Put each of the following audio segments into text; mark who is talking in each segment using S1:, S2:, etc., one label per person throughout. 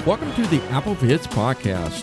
S1: Welcome to the Apple Vids Podcast.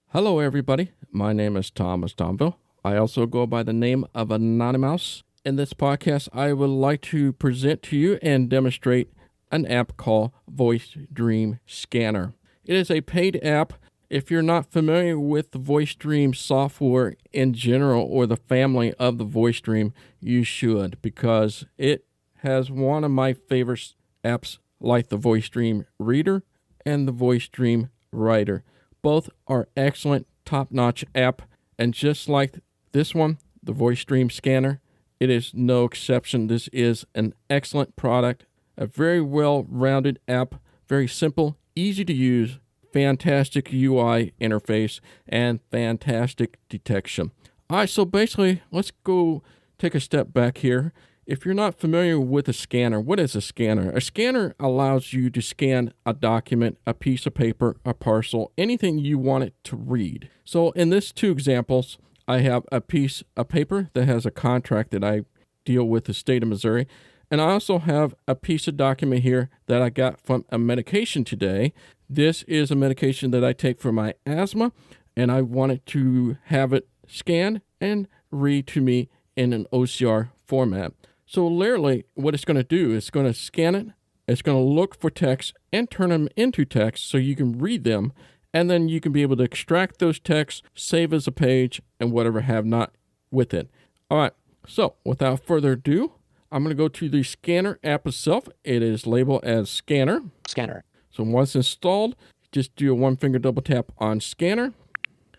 S1: Hello, everybody. My name is Thomas Tomville. I also go by the name of Anonymous. In this podcast, I would like to present to you and demonstrate an app called Voice Dream Scanner. It is a paid app. If you're not familiar with the Voice Dream software in general or the family of the Voice Dream, you should, because it has one of my favorite apps like the Voice Dream Reader and the Voice Dream Writer. Both are excellent, top-notch app, and just like this one, the Voice Dream Scanner, it is no exception. This is an excellent product, a very well-rounded app, very simple, easy to use, fantastic UI interface, and fantastic detection. All right, so basically, let's go take a step back here. If you're not familiar with a scanner, what is a scanner? A scanner allows you to scan a document, a piece of paper, a parcel, anything you want it to read. So in these two examples, I have a piece of paper that has a contract that I deal with the state of Missouri. And I also have a piece of document here that I got from a medication today. This is a medication that I take for my asthma, and I wanted to have it scanned and read to me in an OCR format. So literally what it's going to do is going to scan it, it's going to look for text and turn them into text so you can read them, and then you can be able to extract those texts, save as a page, and whatever have not with it. All right, so without further ado, I'm going to go to the scanner app itself. It is labeled as Scanner.
S2: Scanner.
S1: So once installed, just do a one-finger double tap on Scanner.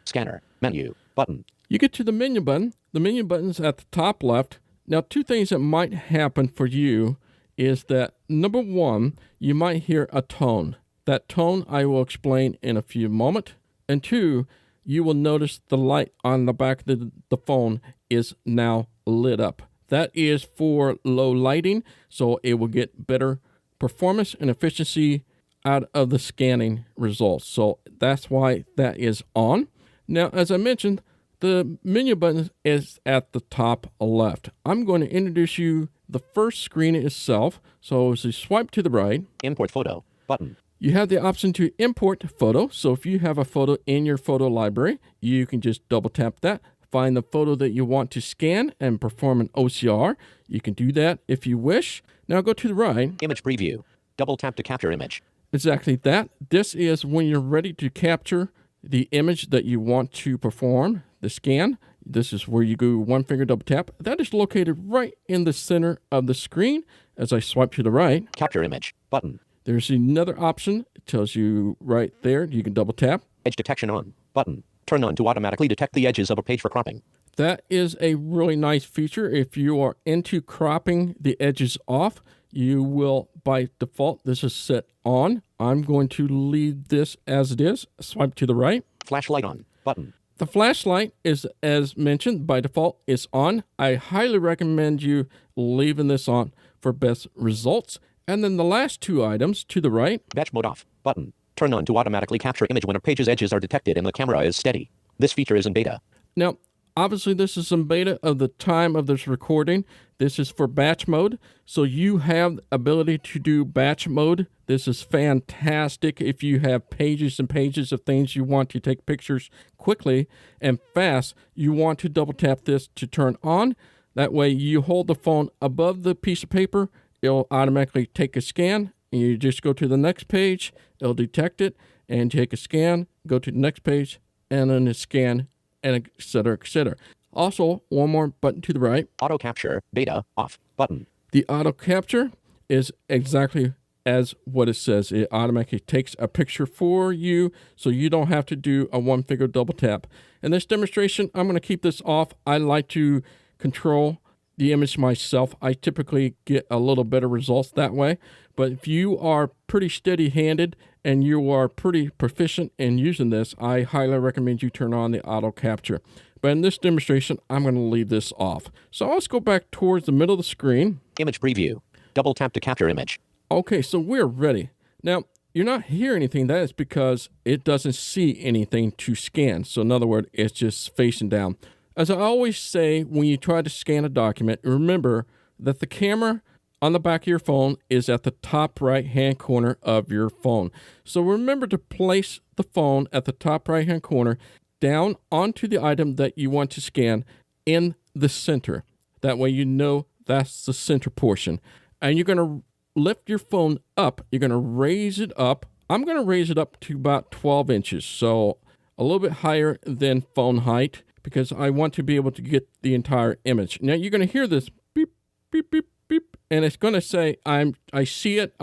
S2: Scanner. Menu. Button.
S1: You get to the menu button. The menu button's at the top left. Now, two things that might happen for you is that, number one, you might hear a tone. That tone I will explain in a few moments. And two, you will notice the light on the back of the phone is now lit up. That is for low lighting, so it will get better performance and efficiency out of the scanning results. So that's why that is on. Now, as I mentioned, the menu button is at the top left. I'm going to introduce you the first screen itself. So as you swipe to the right,
S2: Import photo. Button.
S1: You have the option to import photo. So if you have a photo in your photo library, you can just double tap that. Find the photo that you want to scan and perform an OCR. You can do that if you wish. Now go to the right.
S2: Image preview. Double tap to capture image.
S1: Exactly that. This is when you're ready to capture the image that you want to perform the scan. This is where you go one finger double tap. That is located right in the center of the screen. As I swipe to the right,
S2: Capture image. Button.
S1: there's another option. It tells you right there. You can double tap.
S2: Edge detection on. Button. Turn on to automatically detect the edges of a page for cropping.
S1: That is a really nice feature. If you are into cropping the edges off, you will, by default, this is set on. I'm going to leave this as it is. Swipe to the right.
S2: Flashlight on. Button.
S1: The flashlight is, as mentioned, by default, is on. I highly recommend you leaving this on for best results. And then the last two items to the right.
S2: Batch mode off. Button. Turn on to automatically capture image when a page's edges are detected and the camera is steady. This feature is in beta.
S1: Now, obviously, this is in beta of the time of this recording. This is for batch mode, so you have the ability to do batch mode. This is fantastic if you have pages and pages of things you want to take pictures quickly and fast. You want to double tap this to turn on. That way, you hold the phone above the piece of paper. It'll automatically take a scan, and you just go to the next page. It'll detect it and take a scan, go to the next page, and then a scan, and et cetera, et cetera. Also, one more button to the right.
S2: Auto capture. Beta off. Button.
S1: The auto capture is exactly as what it says. It automatically takes a picture for you, so you don't have to do a one-finger double tap. In this demonstration, I'm going to keep this off. I like to control the image myself. I typically get a little better results that way. But if you are pretty steady-handed and you are pretty proficient in using this, I highly recommend you turn on the auto capture. But in this demonstration, I'm going to leave this off. So let's go back towards the middle of the screen.
S2: Image preview. Double tap to capture image.
S1: Okay, so we're ready. Now, you're not hearing anything. That is because it doesn't see anything to scan. So in other words, it's just facing down. As I always say, when you try to scan a document, remember that the camera on the back of your phone is at the top right-hand corner of your phone. So remember to place the phone at the top right-hand corner down onto the item that you want to scan in the center. That way you know that's the center portion. And you're going to lift your phone up. You're going to raise it up. I'm going to raise it up to about 12 inches, so a little bit higher than phone height, because I want to be able to get the entire image. Now you're going to hear this beep, beep, beep, beep, and it's going to say, I see it,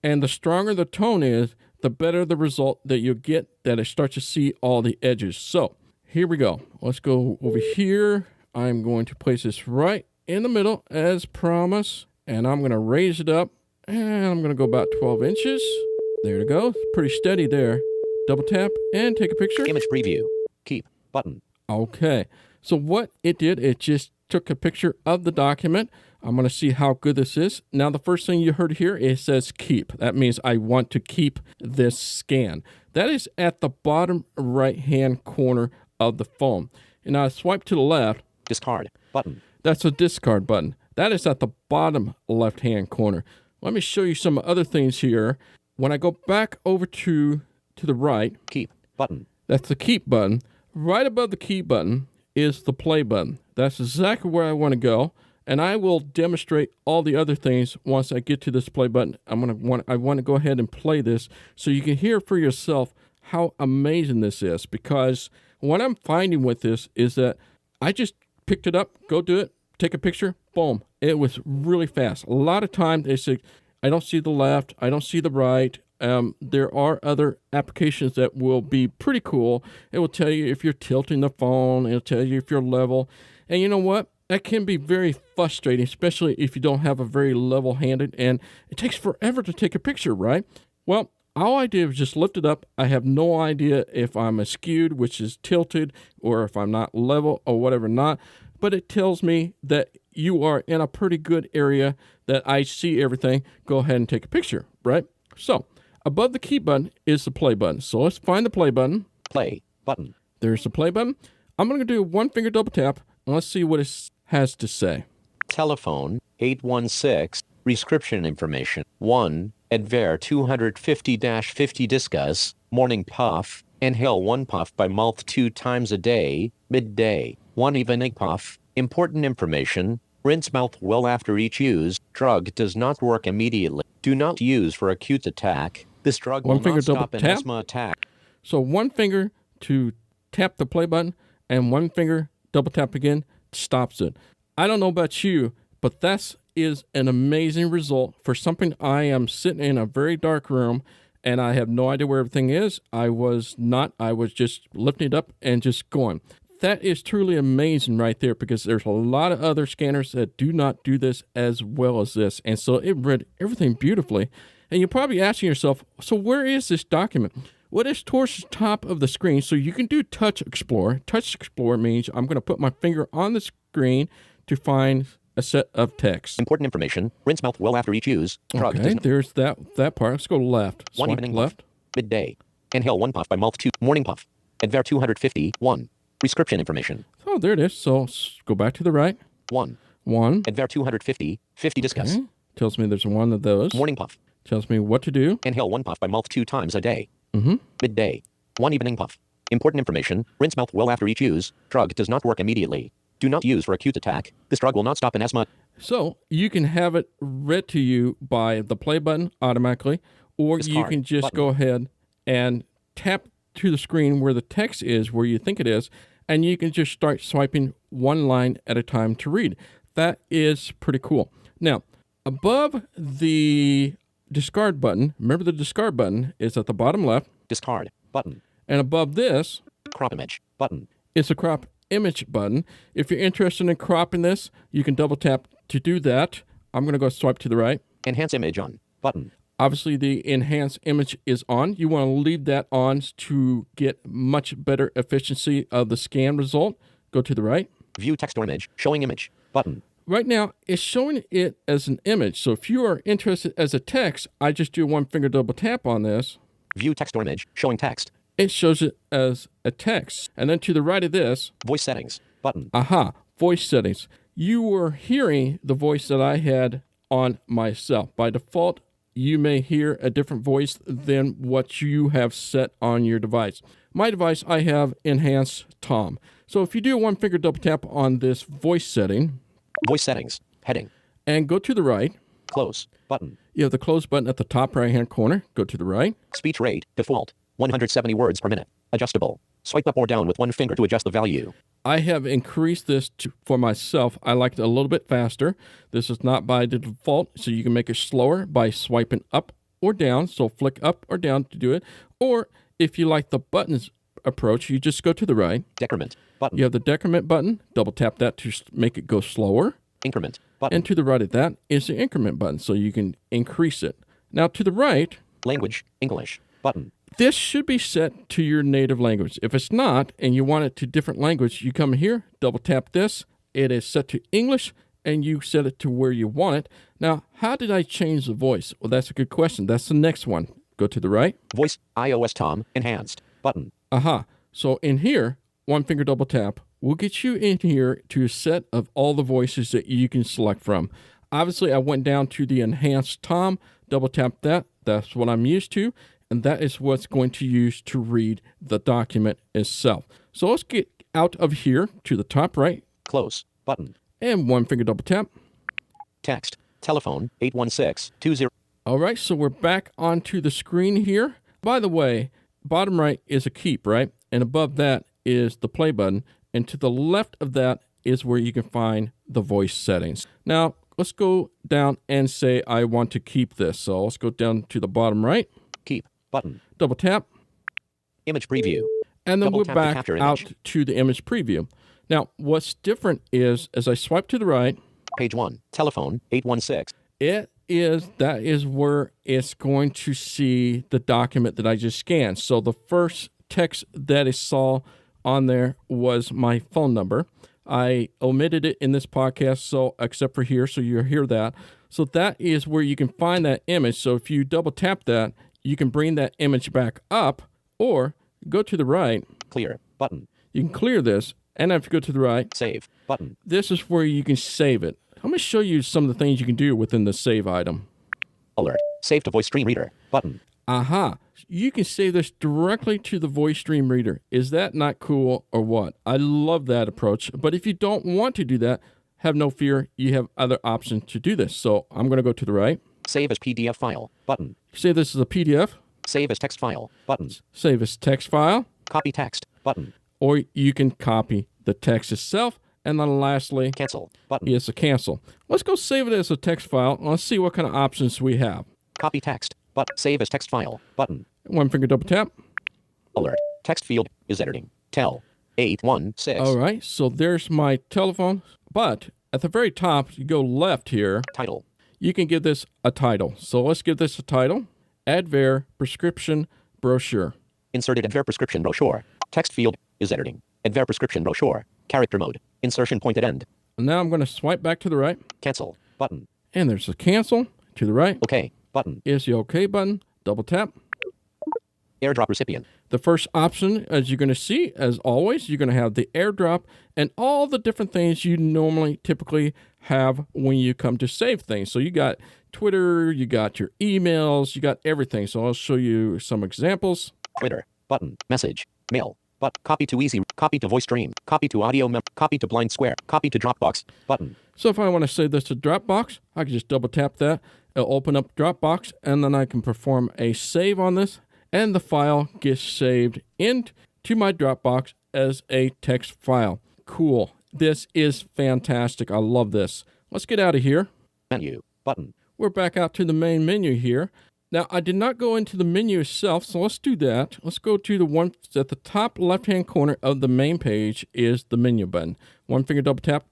S1: and the stronger the tone is, the better the result that you'll get, that it starts to see all the edges. So here we go. Let's go over here. I'm going to place this right in the middle as promised, and I'm going to raise it up, and I'm going to go about 12 inches. There it goes. Pretty steady there. Double tap and take a picture.
S2: Image preview. Keep button.
S1: Okay. So what it did, it just took a picture of the document. I'm going to see how good this is. Now, the first thing you heard here, it says keep. That means I want to keep this scan. That is at the bottom right-hand corner of the phone. And I swipe to the left.
S2: Discard button.
S1: That's a discard button. That is at the bottom left-hand corner. Let me show you some other things here. When I go back over to the right.
S2: Keep button.
S1: That's the keep button. Right above the keep button is the play button. That's exactly where I want to go. And I will demonstrate all the other things once I get to this play button. I want to go ahead and play this so you can hear for yourself how amazing this is. Because what I'm finding with this is that I just picked it up, go do it, take a picture, boom. It was really fast. A lot of times they say, I don't see the left, I don't see the right. There are other applications that will be pretty cool. It will tell you if you're tilting the phone. It'll tell you if you're level. And you know what? That can be very frustrating, especially if you don't have a very level-handed, and it takes forever to take a picture, right? Well, all I did was just lift it up. I have no idea if I'm skewed, which is tilted, or if I'm not level or whatever not, but it tells me that you are in a pretty good area, that I see everything. Go ahead and take a picture, right? So above the keep button is the play button. So let's find the play button.
S2: Play button.
S1: There's the play button. I'm going to do one finger double tap, and let's see what it has to say.
S2: Telephone 816. Prescription information 1. Advair 250-50 discuss. Morning puff. Inhale 1 puff by mouth 2 times a day. Midday 1 evening puff. Important information. Rinse mouth well after each use. Drug does not work immediately. Do not use for acute attack. This drug will not stop an asthma attack.
S1: So one finger to tap the play button, and one finger double tap again stops it. I don't know about you, but that is an amazing result for something. I am sitting in a very dark room, and I have no idea where everything is. I was just lifting it up and just going. That is truly amazing right there, because there's a lot of other scanners that do not do this as well as this. And so it read everything beautifully. And you're probably asking yourself, so where is this document? Well, it's towards the top of the screen, so you can do Touch Explorer. Touch Explorer means I'm going to put my finger on the screen to find a set of text.
S2: Important information. Rinse mouth well after each use. Drug
S1: okay, there's that part. Let's go left.
S2: One evening left. Midday. Inhale 1 puff by mouth 2. Morning puff. Advair 250. 1. Prescription information.
S1: Oh, there it is. So go back to the right.
S2: 1. Advair 250. 50 discuss.
S1: Okay. Tells me there's one of those.
S2: Morning puff.
S1: Tells me what to do.
S2: Inhale 1 puff by mouth 2 times a day.
S1: Mm-hmm.
S2: Midday. 1 evening puff. Important information. Rinse mouth well after each use. Drug does not work immediately. Do not use for acute attack. This drug will not stop an asthma.
S1: So you can have it read to you by the play button automatically, or you can just go ahead and tap to the screen where the text is, where you think it is, and you can just start swiping one line at a time to read. That is pretty cool. Now, above the discard button, remember the discard button is at the bottom left.
S2: Discard button.
S1: And above this,
S2: crop image button.
S1: It's a crop image button. If you're interested in cropping this, you can double tap to do that. I'm going to go swipe to the right.
S2: Enhance image on button.
S1: Obviously, the enhance image is on. You want to leave that on to get much better efficiency of the scan result. Go to the right.
S2: View text or image. Showing image button.
S1: Right now, it's showing it as an image. So if you are interested as a text, I just do one finger double tap on this.
S2: View text or image. Showing text.
S1: It shows it as a text. And then to the right of this,
S2: voice settings button.
S1: Voice settings. You were hearing the voice that I had on myself. By default, you may hear a different voice than what you have set on your device. My device, I have Enhanced Tom. So if you do one finger double tap on this voice setting.
S2: Voice settings. Heading.
S1: And go to the right.
S2: Close. Button.
S1: You have the close button at the top right-hand corner. Go to the right.
S2: Speech rate. Default. 170 words per minute. Adjustable. Swipe up or down with one finger to adjust the value.
S1: I have increased this for myself. I like it a little bit faster. This is not by the default, so you can make it slower by swiping up or down. So flick up or down to do it. Or if you like the buttons approach, you just go to the right.
S2: Decrement. Button.
S1: You have the decrement button. Double tap that to make it go slower.
S2: Increment. Button.
S1: And to the right of that is the increment button, so you can increase it. Now to the right.
S2: Language. English. Button.
S1: This should be set to your native language. If it's not, and you want it to different language, you come here, double tap this. It is set to English, and you set it to where you want it. Now, how did I change the voice? Well, that's a good question. That's the next one. Go to the right.
S2: Voice, iOS Tom, enhanced, button.
S1: Aha. So in here, one finger double tap will get you in here to a set of all the voices that you can select from. Obviously, I went down to the enhanced Tom, double tap that. That's what I'm used to. And that is what's going to use to read the document itself. So let's get out of here to the top right.
S2: Close, button.
S1: And one finger double tap.
S2: Text, telephone, 816-20.
S1: All right, so we're back onto the screen here. By the way, bottom right is a keep, right? And above that is the play button. And to the left of that is where you can find the voice settings. Now, let's go down and say I want to keep this. So let's go down to the bottom right.
S2: Keep, button.
S1: Double tap.
S2: Image preview.
S1: And then
S2: Double
S1: we're
S2: tap
S1: back
S2: to
S1: out
S2: image.
S1: to the image preview. Now, what's different is as I swipe to the right,
S2: Page 1, telephone, 816.
S1: that is where it's going to see the document that I just scanned. So the first text that it saw on there was my phone number. I omitted it in this podcast, so except for here, so you'll hear that. So that is where you can find that image. So if you double tap that, you can bring that image back up, or go to the right.
S2: Clear, button.
S1: You can clear this, and if you go to the right,
S2: Save, button.
S1: this is where you can save it. I'm going to show you some of the things you can do within the save item.
S2: Alert, save to voice stream reader, button.
S1: Aha. You can save this directly to the voice stream reader. Is that not cool or what? I love that approach. But if you don't want to do that, have no fear. You have other options to do this. So I'm going to go to the right.
S2: Save as PDF file, button.
S1: Say this is a PDF.
S2: Save as text file, button.
S1: Save as text file.
S2: Copy text, button.
S1: Or you can copy the text itself. And then lastly,
S2: Cancel, button.
S1: is a cancel. Let's go save it as a text file. Let's see what kind of options we have.
S2: Copy text, but save as text file, button.
S1: One finger double tap.
S2: Alert, text field is editing. Tell, 816.
S1: All right, so there's my telephone. But at the very top, you go left here.
S2: Title,
S1: You can give this a title. So let's give this a title. Advair Prescription Brochure.
S2: inserted Advair prescription brochure. Text field is editing. Advair prescription brochure. Character mode. Insertion pointed end.
S1: Now I'm going to swipe back to the right.
S2: Cancel, button.
S1: And there's a cancel. To the right
S2: OK, button.
S1: is the OK button. Double tap.
S2: AirDrop recipient.
S1: The first option, as you're going to see, as always, you're going to have the AirDrop and all the different things you normally typically have when you come to save things. So you got Twitter, you got your emails, you got everything. So I'll show you some examples.
S2: Twitter, button. Message, mail, but copy to easy, copy to voice stream, copy to audio, copy to blind square, copy to Dropbox, button.
S1: So if I want to save this to Dropbox, I can just double tap that. It'll open up Dropbox, and then I can perform a save on this, and the file gets saved into my Dropbox as a text file. Cool. This is fantastic. I love this. Let's get out of here.
S2: Menu, button.
S1: We're back out to the main menu here. Now, I did not go into the menu itself, so let's do that. Let's go to the one at the top left-hand corner of the main page is the menu button. One finger double tap.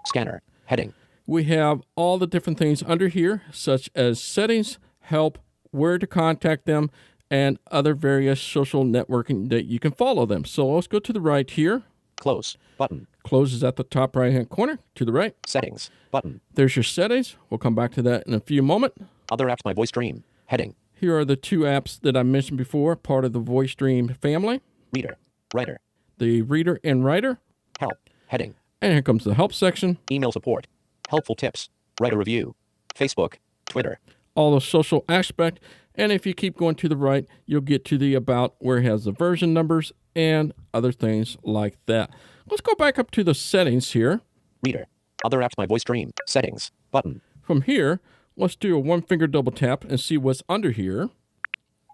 S2: Scanner, heading.
S1: We have all the different things under here, such as settings, help, where to contact them, and other various social networking that you can follow them. So let's go to the right here.
S2: Close, button.
S1: Close is at the top right-hand corner. To the right.
S2: Settings, button.
S1: There's your settings. We'll come back to that in a few moments.
S2: Other apps, my voice stream, heading.
S1: Here are the two apps that I mentioned before, part of the VoiceStream family.
S2: Reader, writer,
S1: The Reader and Writer.
S2: help, heading.
S1: And here comes the help section.
S2: Email support, helpful tips, write a review, Facebook, Twitter.
S1: All the social aspect. And if you keep going to the right, you'll get to the about where it has the version numbers and other things like that. Let's go back up to the settings here.
S2: Reader. Other apps, my voice stream. Settings. Button.
S1: From here, let's do a one finger double tap and see what's under here.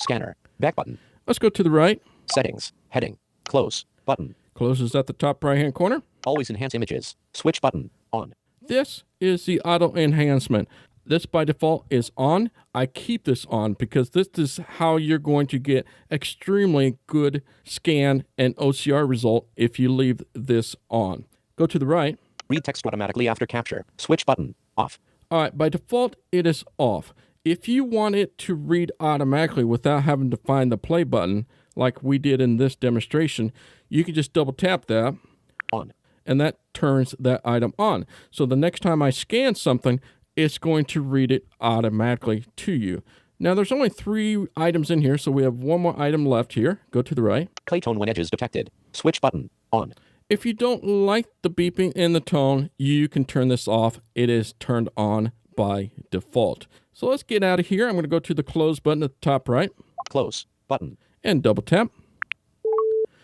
S2: Scanner. Back button.
S1: Let's go to the right.
S2: Settings. Heading. Close. Button.
S1: Close is at the top right hand corner.
S2: Always enhance images. Switch button. On.
S1: This is the auto enhancement. This by default is on. I keep this on because this is how you're going to get extremely good scan and OCR result if you leave this on. Go to the right.
S2: Read text automatically after capture. Switch button. Off.
S1: All right, by default, it is off. If you want it to read automatically without having to find the play button, like we did in this demonstration, you can just double tap that.
S2: On.
S1: And that turns that item on. So the next time I scan something, it's going to read it automatically to you. Now, there's only 3 items in here, so we have one more item left here. Go to the right.
S2: Play tone when edges detected. Switch button. On.
S1: If you don't like the beeping and the tone, you can turn this off. It is turned on by default. So let's get out of here. I'm going to go to the close button at the top right.
S2: Close. Button.
S1: And double tap.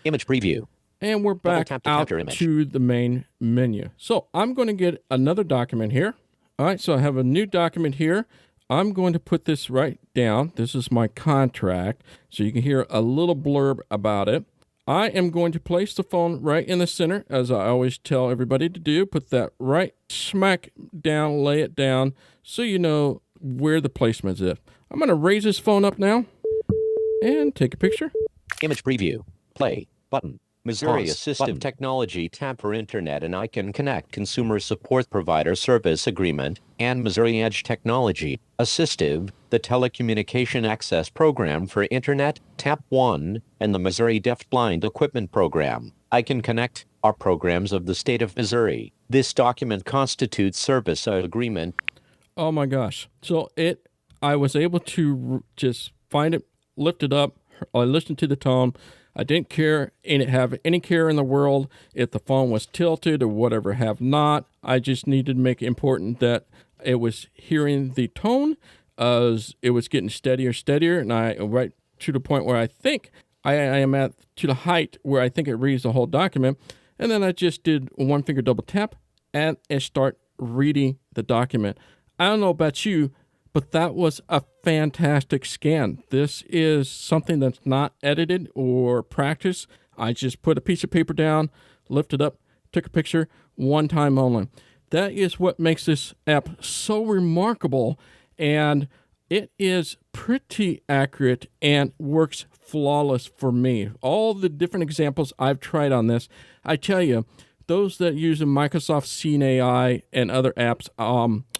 S2: Image preview.
S1: And we're back out to the main menu. So I'm going to get another document here. All right, so I have a new document here. I'm going to put this right down. This is my contract, so you can hear a little blurb about it. I am going to place the phone right in the center, as I always tell everybody to do. Put that right smack down, lay it down, so you know where the placement is. I'm going to raise this phone up now and take a picture.
S2: Image preview. Play. Button. Missouri
S3: Pause.
S2: Assistive
S3: Button.
S2: Technology tab for Internet and Icon Connect Consumer Support Provider Service Agreement, and Missouri Edge Technology Assistive, the Telecommunication Access Program for Internet, TAP 1, and the Missouri Deafblind Equipment Program, Icon Connect, are programs of the state of Missouri. This document constitutes service agreement.
S1: Oh my gosh. So I was able to just find it, lift it up. I listened to the tone. I didn't care and have any care in the world if the phone was tilted or whatever have not. I just needed to make it important that it was hearing the tone as it was getting steadier, and I right to the point where I think I am at to the height where I think it reads the whole document. And then I just did a one finger double tap and it start reading the document. I don't know about you, but that was a fantastic scan. This is something that's not edited or practiced. I just put a piece of paper down, lifted up, took a picture, one time only. That is what makes this app so remarkable, and it is pretty accurate and works flawless for me. All the different examples I've tried on this, I tell you, those that use a Microsoft Scene AI and other apps,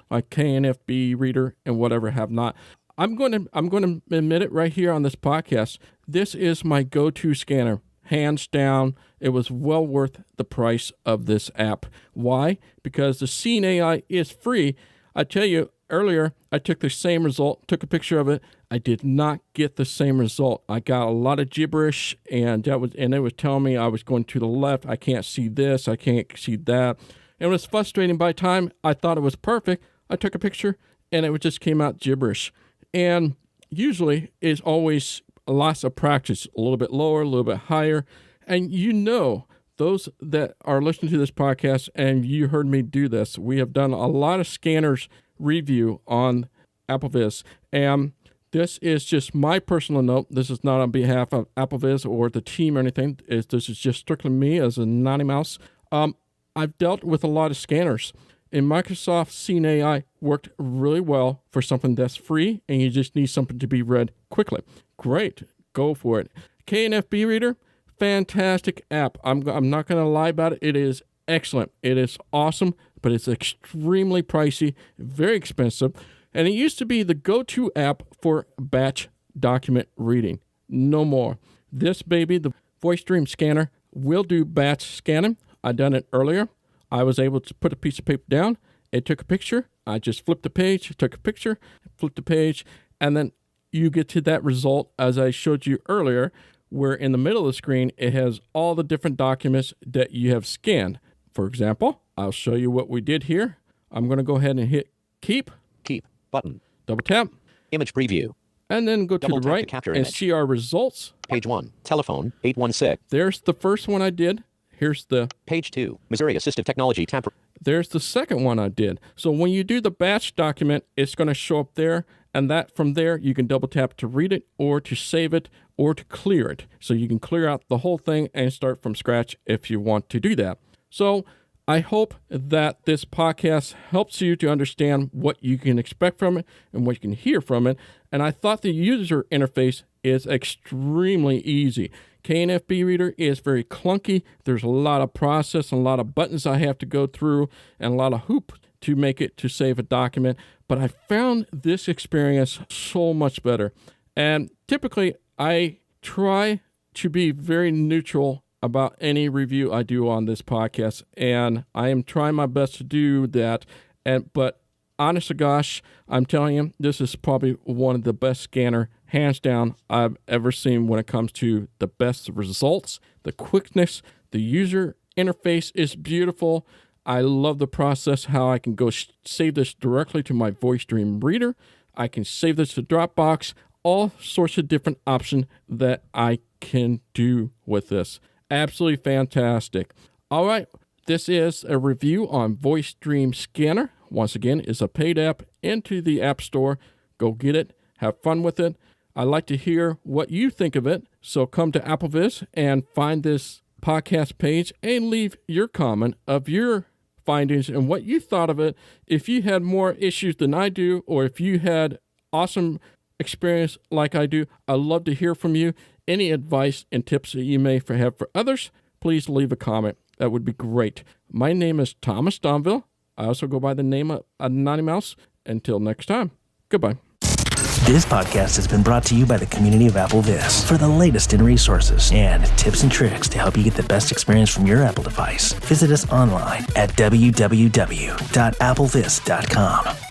S1: like KNFB Reader and whatever have not, I'm going to admit it right here on this podcast. This is my go-to scanner, hands down. It was well worth the price of this app. Why? Because the Scene AI is free. I tell you earlier, I took the same result, took a picture of it. I did not get the same result. I got a lot of gibberish, and it was telling me I was going to the left. I can't see this. I can't see that. And it was frustrating. By the time I thought it was perfect, I took a picture, and it just came out gibberish. And usually, it's always lots of practice, a little bit lower, a little bit higher. And you know, those that are listening to this podcast, and you heard me do this, we have done a lot of scanners review on AppleVis, and this is just my personal note. This is not on behalf of AppleVis or the team or anything. This is just strictly me as a Naughty Mouse. I've dealt with a lot of scanners, and Microsoft Scene AI worked really well for something that's free, and you just need something to be read quickly. Great, go for it. KNFB Reader, fantastic app. I'm not going to lie about it. It is excellent. It is awesome, but it's extremely pricey, very expensive. And it used to be the go-to app for batch document reading. No more. This baby, the Voice Dream Scanner, will do batch scanning. I done it earlier. I was able to put a piece of paper down. It took a picture. I just flipped the page, took a picture, flipped the page, and then you get to that result as I showed you earlier, where in the middle of the screen, it has all the different documents that you have scanned. For example, I'll show you what we did here. I'm going to go ahead and hit keep.
S2: Keep. Button.
S1: Double tap,
S2: Image preview.
S1: and then go to
S2: Double
S1: the
S2: tap to
S1: right
S2: capture
S1: and
S2: image.
S1: see our results.
S2: Page 1. Telephone. 816.
S1: There's the first one I did. Here's the
S2: Page 2. Missouri Assistive Technology tab.
S1: There's the second one I did. So when you do the batch document, it's going to show up there, and that from there you can double tap to read it or to save it or to clear it. So you can clear out the whole thing and start from scratch if you want to do that. So I hope that this podcast helps you to understand what you can expect from it and what you can hear from it. And I thought the user interface is extremely easy. KNFB Reader is very clunky. There's a lot of process and a lot of buttons I have to go through and a lot of hoops to make it to save a document. But I found this experience so much better. And typically, I try to be very neutral about any review I do on this podcast, and I am trying my best to do that. But honest to gosh, I'm telling you, this is probably one of the best scanner, hands down, I've ever seen when it comes to the best results, the quickness, the user interface is beautiful. I love the process, how I can go save this directly to my voice dream reader. I can save this to Dropbox, all sorts of different options that I can do with this. Absolutely fantastic. All right, this is a review on Voice Dream Scanner. Once again, it's a paid app into the App Store. Go get it. Have fun with it. I'd like to hear what you think of it. So come to AppleVis and find this podcast page and leave your comment of your findings and what you thought of it. If you had more issues than I do, or if you had awesome experience like I do, I'd love to hear from you. Any advice and tips that you may have for others, please leave a comment. That would be great. My name is Thomas Donville. I also go by the name of Anonymous. Until next time, goodbye.
S3: This podcast has been brought to you by the community of AppleVis. For the latest in resources and tips and tricks to help you get the best experience from your Apple device, visit us online at www.applevis.com.